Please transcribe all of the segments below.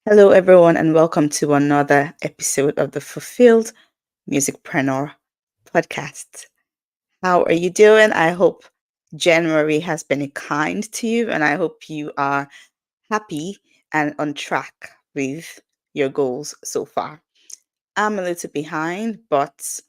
Hello, everyone, and welcome to another episode of the Fulfilled Musicpreneur podcast. How are you doing? I hope January has been kind to you, and I hope you are happy and on track with your goals so far. I'm a little behind, but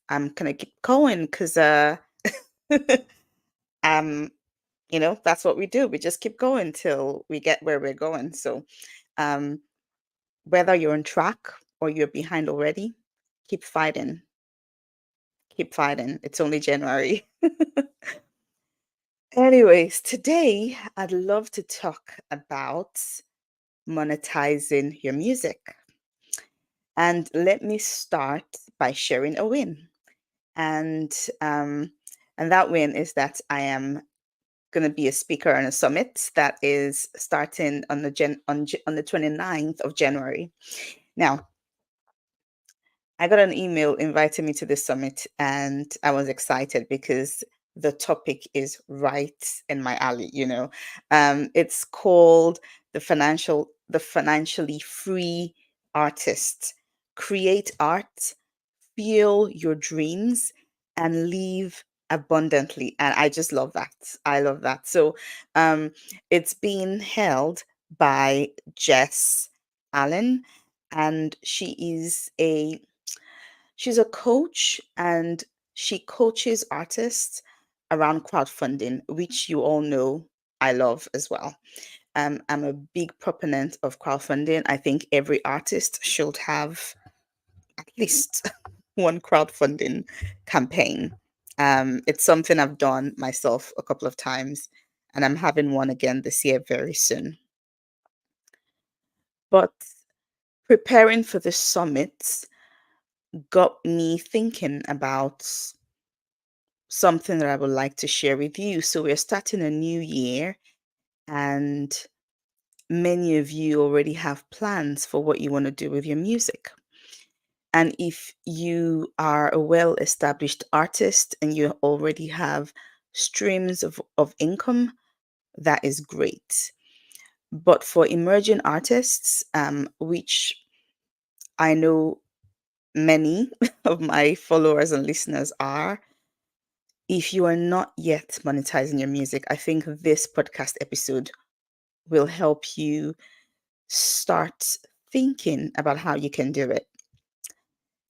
I'm gonna keep going because um, that's what we do. We just keep going till we get where we're going. So, um, whether you're on track or you're behind already, keep fighting. Keep fighting. It's only January. Anyways, today I'd love to talk about monetizing your music. And let me start by sharing a win. And um, and that win is that I am going to be a speaker on a summit that is starting on on the 29th of January. Now, I got an email inviting me to the summit, and I was excited because the topic is right in my alley. It's called the financially free artist. Create art, feel your dreams, and live abundantly. And I just love that. I love that. So it's being held by Jess Allen, and she's a coach, and she coaches artists around crowdfunding, which you all know I love as well. I'm a big proponent of crowdfunding. I think every artist should have at least one crowdfunding campaign. It's something I've done myself a couple of times, and I'm having one again this year very soon. But preparing for the summit got me thinking about something that I would like to share with you. So, we're starting a new year, and many of you already have plans for what you want to do with your music. And if you are a well established artist and you already have streams of income, that is great. But for emerging artists, which I know many of my followers and listeners are, if you are not yet monetizing your music, I think this podcast episode will help you start thinking about how you can do it.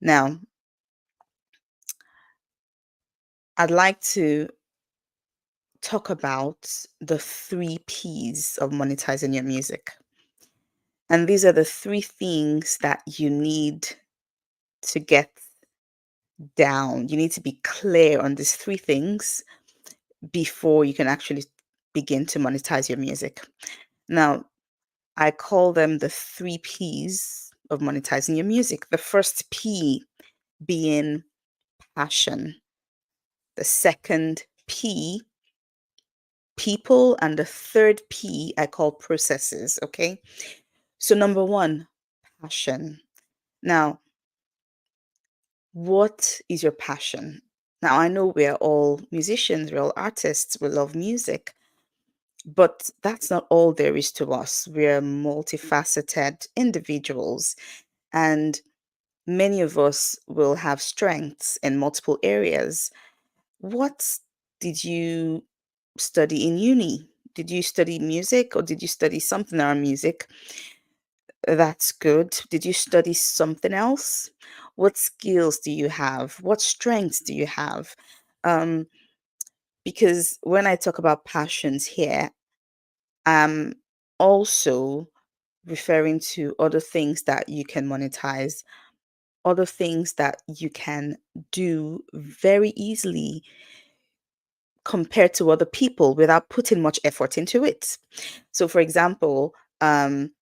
Now, I'd like to talk about the three P's of monetizing your music. And these are the three things that you need to get down. You need to be clear on these three things before you can actually begin to monetize your music. Now, I call them the three P's of monetizing your music. The first P being passion, the second P, people, and the third P I call processes. Okay. So, number one, passion. Now, what is your passion? Now, I know we're all musicians, we're all artists, we love music, but that's not all there is to us. We're multifaceted individuals, and many of us will have strengths in multiple areas. What did you study in uni? Did you study music, or did you study something around music? That's good. Did you study something else? What skills do you have? What strengths do you have? Um, because when I talk about passions here, I'm also referring to other things that you can monetize, other things that you can do very easily compared to other people without putting much effort into it. So, for example, I'm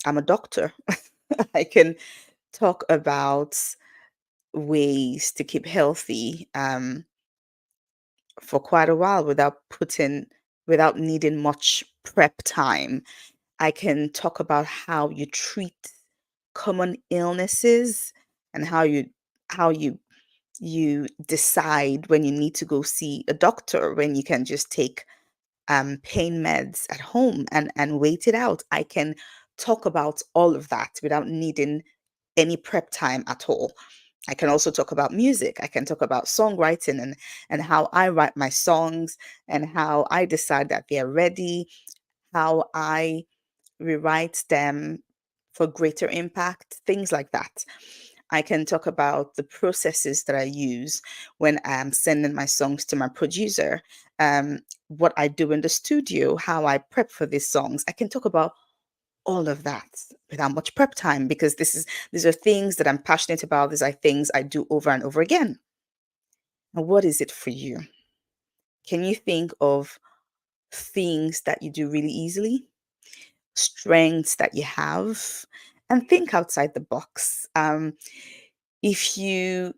a doctor. I can talk about ways to keep healthy for quite a while without needing much prep time. I can talk about how you treat common illnesses, and how you decide when you need to go see a doctor, when you can just take pain meds at home and wait it out. I can talk about all of that without needing any prep time at all. I can also talk about music. I can talk about songwriting and how I write my songs and how I decide that they're ready, how I rewrite them for greater impact, things like that. I can talk about the processes that I use when I'm sending my songs to my producer, what I do in the studio, how I prep for these songs. I can talk about all of that without much prep time because these are things that I'm passionate about. These are things I do over and over again. Now, what is it for you? Can you think of things that you do really easily, strengths that you have, and think outside the box? If you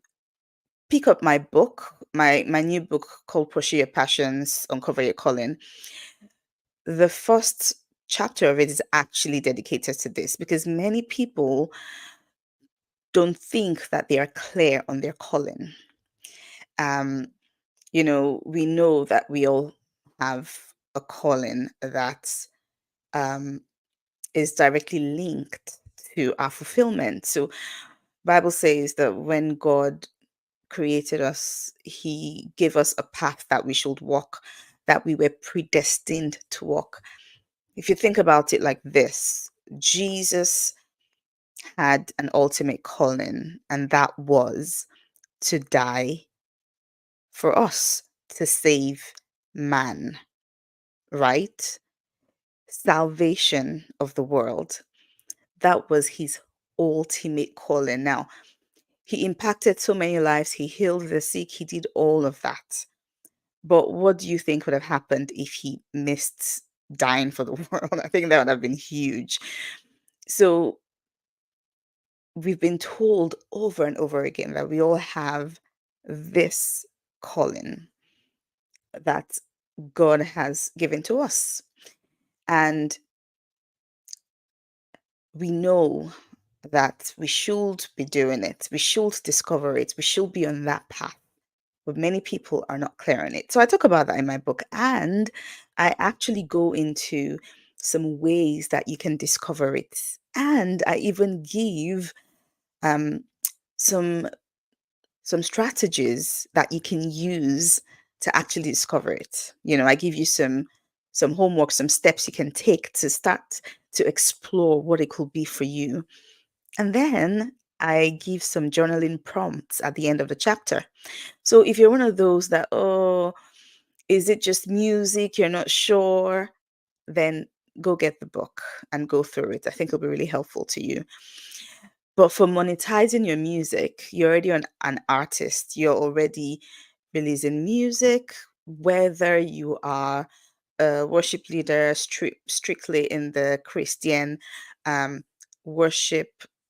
pick up my book, my new book called Pursue Your Passions, Uncover Your Calling, the first chapter of it is actually dedicated to this because many people don't think that they are clear on their calling. Um, we know that we all have a calling that um, is directly linked to our fulfillment. So, Bible says that when God created us, He gave us a path that we should walk, that we were predestined to walk. If you think about it like this, Jesus had an ultimate calling, and that was to die for us, to save man, right? Salvation of the world. That was his ultimate calling. Now, he impacted so many lives, he healed the sick, he did all of that. But what do you think would have happened if he missed dying for the world? I think that would have been huge. So, we've been told over and over again that we all have this calling that God has given to us. And we know that we should be doing it. We should discover it. We should be on that path. But many people are not clear on it. So I talk about that in my book. And I actually go into some ways that you can discover it. And I even give um, some strategies that you can use to actually discover it. I give you some homework, some steps you can take to start to explore what it could be for you. And then I give some journaling prompts at the end of the chapter. So if you're one of those that, oh, is it just music? You're not sure, then go get the book and go through it. I think it'll be really helpful to you. But for monetizing your music, you're already an artist. You're already releasing music, whether you are a worship leader strictly in the Christian um, worship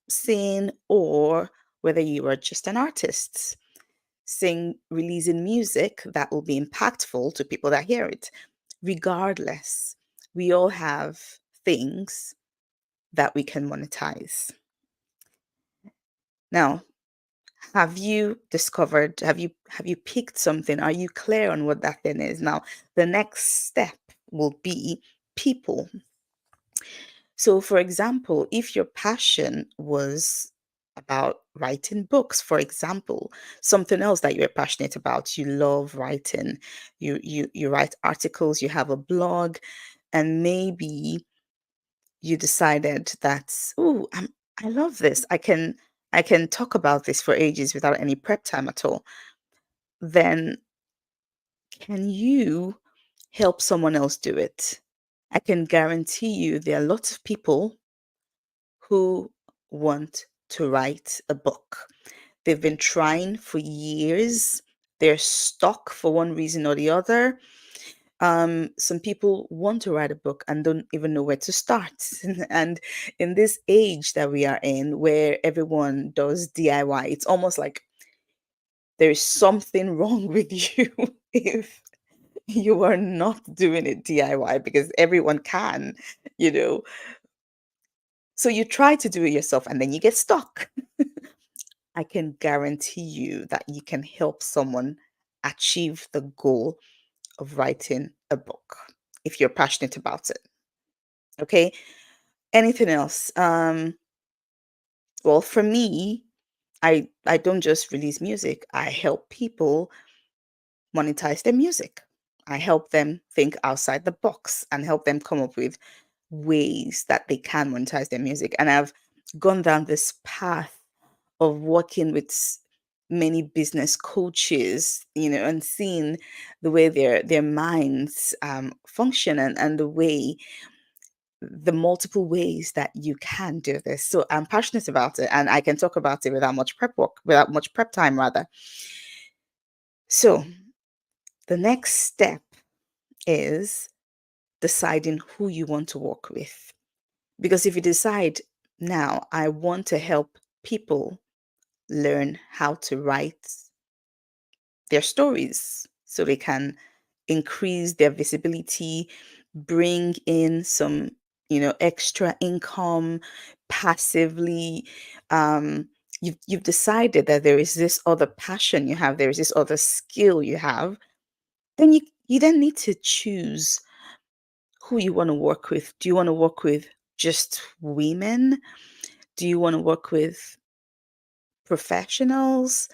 scene, or whether you are just an artist releasing music that will be impactful to people that hear it. Regardless, we all have things that we can monetize. Now, have you discovered, have you picked something? Are you clear on what that thing is? Now, the next step will be people. So, for example, if your passion was about writing books, for example, something else that you're passionate about, you love writing, you write articles, you have a blog, and maybe you decided that, oh, I love this. I can talk about this for ages without any prep time at all. Then can you help someone else do it? I can guarantee you there are lots of people who want to write a book. They've been trying for years. They're stuck for one reason or the other. Some people want to write a book and don't even know where to start. And in this age that we are in, where everyone does DIY, it's almost like there is something wrong with you if you are not doing it DIY because everyone can, you know. So you try to do it yourself and then you get stuck. I can guarantee you that you can help someone achieve the goal of writing a book if you're passionate about it. Okay. Anything else? Well, for me, I don't just release music. I help people monetize their music. I help them think outside the box and help them come up with ways that they can monetize their music. And I've gone down this path of working with many business coaches, and seeing the way their minds function, and the multiple ways that you can do this. So I'm passionate about it, and I can talk about it without much prep time, rather. So the next step is deciding who you want to work with. Because if you decide now, I want to help people learn how to write their stories so they can increase their visibility, bring in some, extra income passively. You've decided that there is this other passion you have, there is this other skill you have, then you then need to choose who you want to work with. Do you want to work with just women? Do you want to work with professionals?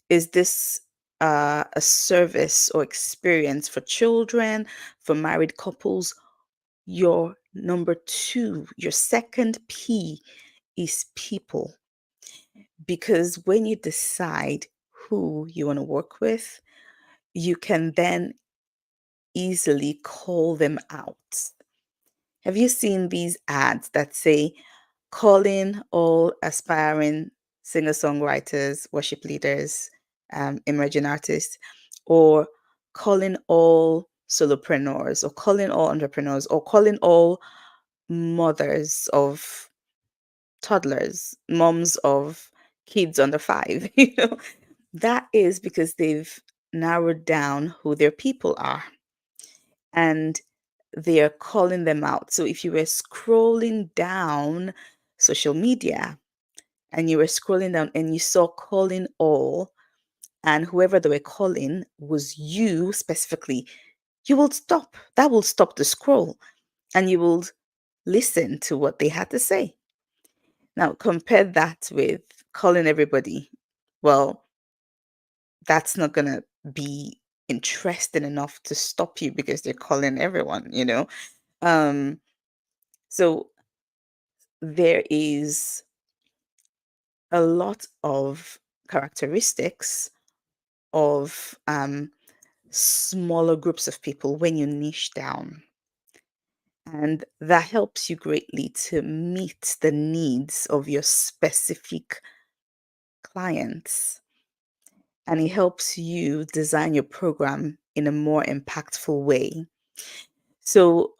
Is this a service or experience for children, for married couples? Your number two, your second P is people. Because when you decide who you want to work with, you can then easily call them out. Have you seen these ads that say, calling all aspiring singer songwriters, worship leaders, emerging artists, or calling all solopreneurs, or calling all entrepreneurs, or calling all mothers of toddlers, moms of kids under five? That is because they've narrowed down who their people are, and they are calling them out. So if you were scrolling down social media and you were scrolling down and you saw calling all, and whoever they were calling was you specifically, you will stop. That will stop the scroll, and you will listen to what they had to say. Now, compare that with calling everybody. Well, that's not going to be interesting enough to stop you because they're calling everyone. Um, so there is a lot of characteristics of smaller groups of people when you niche down. And that helps you greatly to meet the needs of your specific clients. And it helps you design your program in a more impactful way. So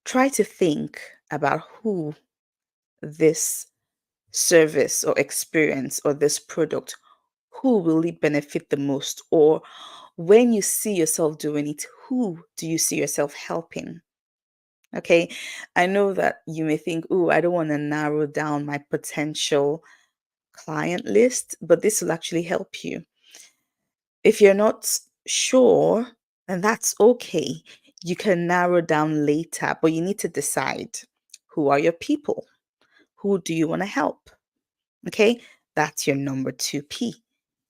try to think about who this service or experience or this product, who will it benefit the most? Or when you see yourself doing it, who do you see yourself helping? Okay. I know that you may think, oh, I don't want to narrow down my potential client list, but this will actually help you. If you're not sure, and that's okay. You can narrow down later, but you need to decide, who are your people? Who do you want to help? Okay. That's your number 2P.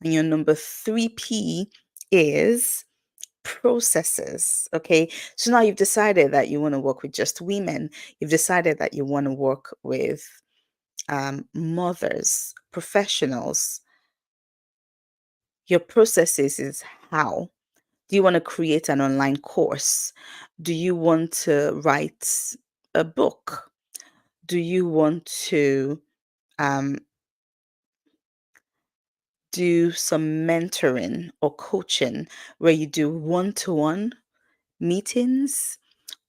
And your number 3P is processes. Okay. So now you've decided that you want to work with just women. You've decided that you want to work with mothers, professionals. Your processes is how. Do you want to create an online course? Do you want to write a book? Do you want to um, do some mentoring or coaching where you do one to one meetings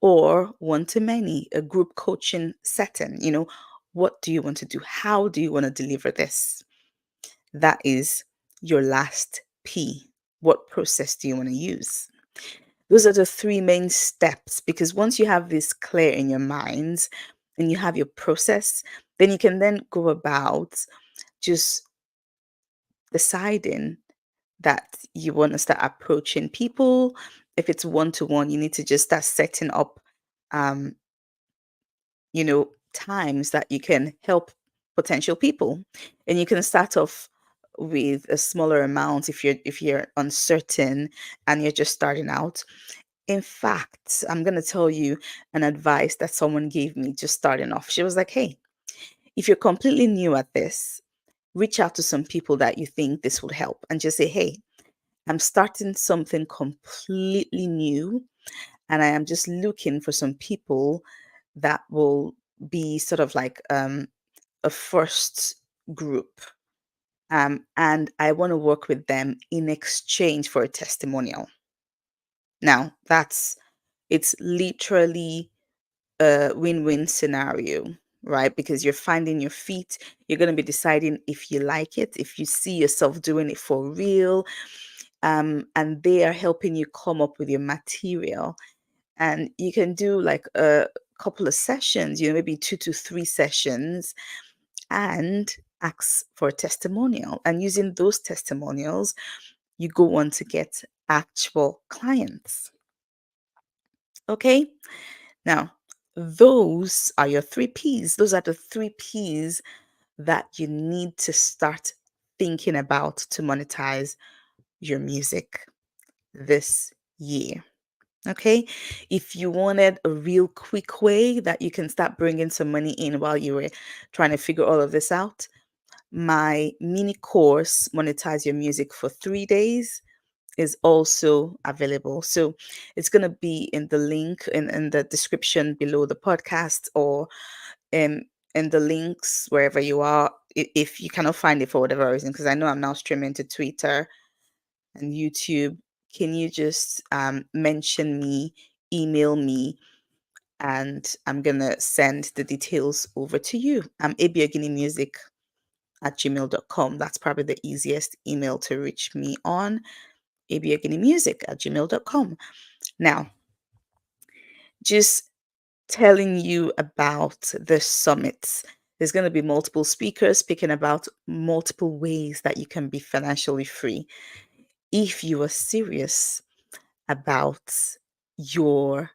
or one to many, a group coaching setting? What do you want to do? How do you want to deliver this? That is your last P. What process do you want to use? Those are the three main steps, because once you have this clear in your minds and you have your process, then you can then go about just deciding that you want to start approaching people. If it's one to one, you need to just start setting up um, times that you can help potential people. And you can start off with a smaller amount if you're uncertain and you're just starting out. In fact, I'm going to tell you an advice that someone gave me just starting off. She was like, "Hey, if you're completely new at this, reach out to some people that you think this would help and just say, 'Hey, I'm starting something completely new and I am just looking for some people that will be sort of like a first group. And I want to work with them in exchange for a testimonial.'" Now, it's literally a win-win scenario, right? Because you're finding your feet, you're going to be deciding if you like it, if you see yourself doing it for real, and they are helping you come up with your material. And you can do like a couple of sessions, maybe 2 to 3 sessions, and ask for a testimonial. And using those testimonials, you go on to get actual clients. Okay. Now, those are your 3 Ps. Those are the 3 Ps that you need to start thinking about to monetize your music this year. Okay. If you wanted a real quick way that you can start bringing some money in while you were trying to figure all of this out, my mini course, Monetize Your Music for 3 days, is also available. So it's going to be in the link in the description below the podcast, or um, in the links wherever you are. If you cannot find it for whatever reason, because I know I'm now streaming to Twitter and YouTube, can you just mention me, email me, and I'm going to send the details over to you. I'm abioginimusic@gmail.com. That's probably the easiest email to reach me on, abioginimusic@gmail.com. Now, just telling you about the summits. There's going to be multiple speakers speaking about multiple ways that you can be financially free. If you are serious about your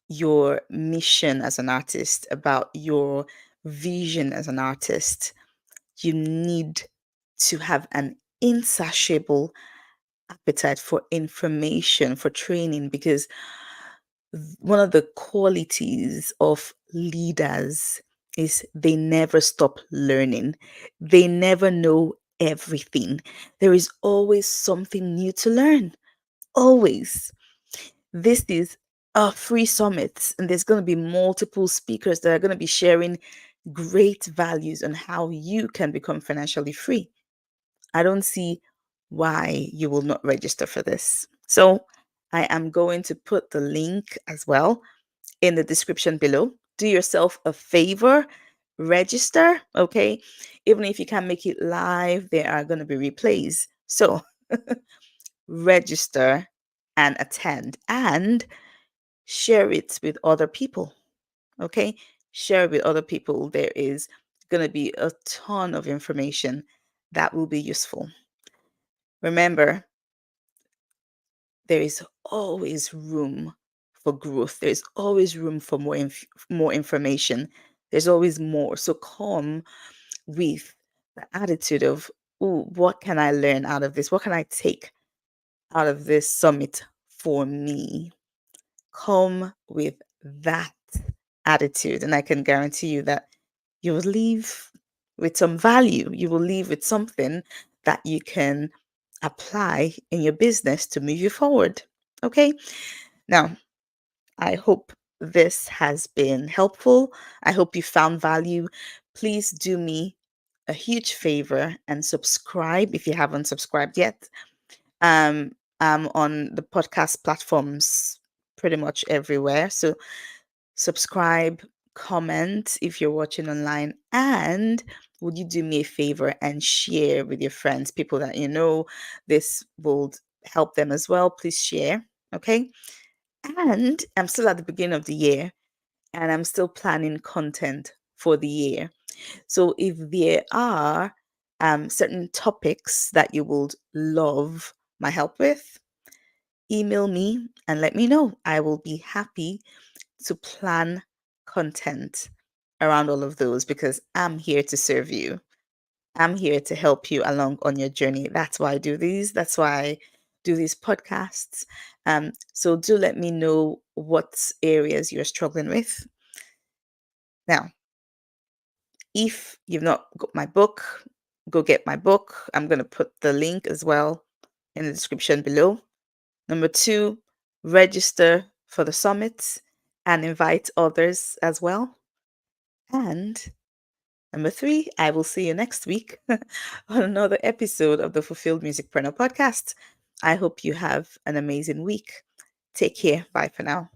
your mission as an artist, about your vision as an artist, you need to have an insatiable appetite for information, for training, because one of the qualities of leaders is they never stop learning. They never know everything. There is always something new to learn. Always. This is a free summit, and there's going to be multiple speakers that are going to be sharing great values on how you can become financially free. I don't see why you will not register for this. So I am going to put the link as well in the description below. Do yourself a favor, register, okay? Even if you can't make it live, there are going to be replays. So register and attend, and share it with other people, okay? Share it with other people. There is going to be a ton of information that will be useful. Remember, there is always room for growth. There's always room for more information. There's always more. So come with the attitude of, "Oh, what can I learn out of this? What can I take out of this summit for me?" Come with that attitude, and I can guarantee you that you will leave with some value. You will leave with something that you can apply in your business to move you forward. Okay. Now, I hope this has been helpful. I hope you found value. Please do me a huge favor and subscribe if you haven't subscribed yet. Um, I'm on the podcast platforms pretty much everywhere. So subscribe, comment if you're watching online, and would you do me a favor and share with your friends, people that you know this will help them as well? Please share. Okay. And I'm still at the beginning of the year, and I'm still planning content for the year. So if there are certain topics that you would love my help with, email me and let me know. I will be happy to plan content around all of those because I'm here to serve you. I'm here to help you along on your journey. That's why I do these. That's why I do these podcasts. So do let me know what areas you're struggling with. Now, if you've not got my book, go get my book. I'm going to put the link as well in the description below. Number two, register for the summit and invite others as well. And number three, I will see you next week on another episode of the Fulfilled Musicpreneur podcast. I hope you have an amazing week. Take care. Bye for now.